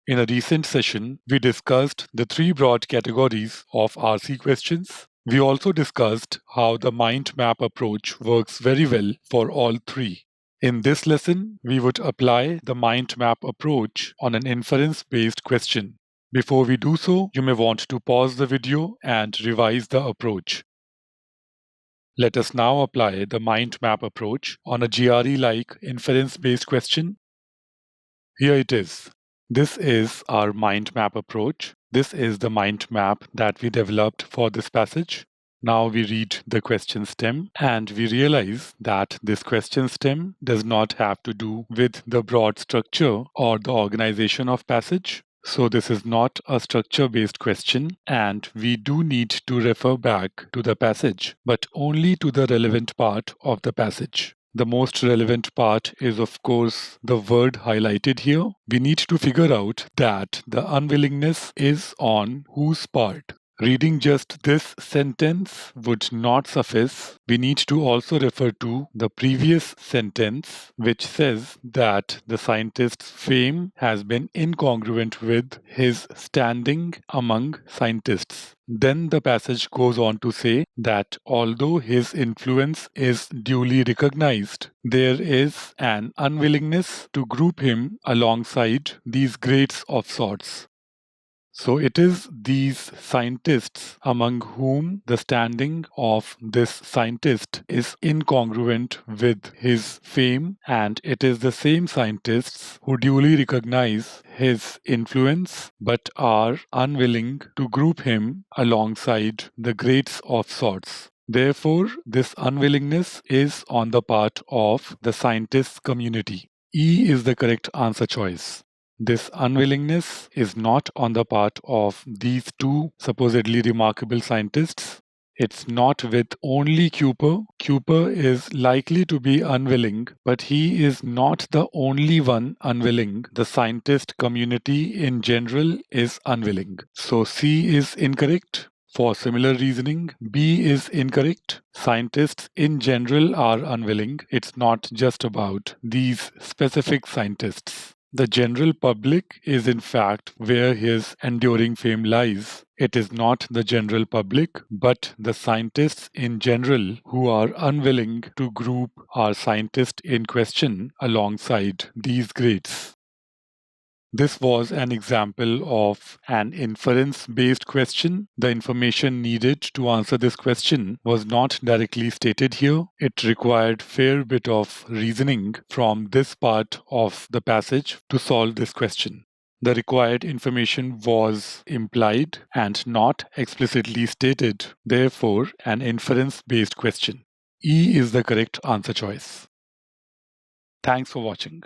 In a recent session, we discussed the three broad categories of RC questions. We also discussed how the mind map approach works very well for all three. In this lesson, we would apply the mind map approach on an inference-based question. Before we do so, you may want to pause the video and revise the approach. Let us now apply the mind map approach on a GRE-like inference-based question. Here it is. This is our mind map approach. This is the mind map that we developed for this passage. Now we read the question stem and we realize that this question stem does not have to do with the broad structure or the organization of passage. So this is not a structure-based question and we do need to refer back to the passage, but only to the relevant part of the passage. The most relevant part is, of course, the word highlighted here. We need to figure out that the unwillingness is on whose part. Reading just this sentence would not suffice. We need to also refer to the previous sentence, which says that the scientist's fame has been incongruent with his standing among scientists. Then the passage goes on to say that although his influence is duly recognized, there is an unwillingness to group him alongside these greats of sorts. So it is these scientists among whom the standing of this scientist is incongruent with his fame, and it is the same scientists who duly recognize his influence but are unwilling to group him alongside the greats of sorts. Therefore, this unwillingness is on the part of the scientists community. E is the correct answer choice. This unwillingness is not on the part of these two supposedly remarkable scientists. It's not with only Cooper. Cooper is likely to be unwilling, but he is not the only one unwilling. The scientist community in general is unwilling. So C is incorrect. For similar reasoning, B is incorrect. Scientists in general are unwilling. It's not just about these specific scientists. The general public is in fact where his enduring fame lies. It is not the general public, but the scientists in general who are unwilling to group our scientist in question alongside these greats. This was an example of an inference-based question. The information needed to answer this question was not directly stated here. It required fair bit of reasoning from this part of the passage to solve this question. The required information was implied and not explicitly stated, therefore an inference-based question. E is the correct answer choice. Thanks for watching.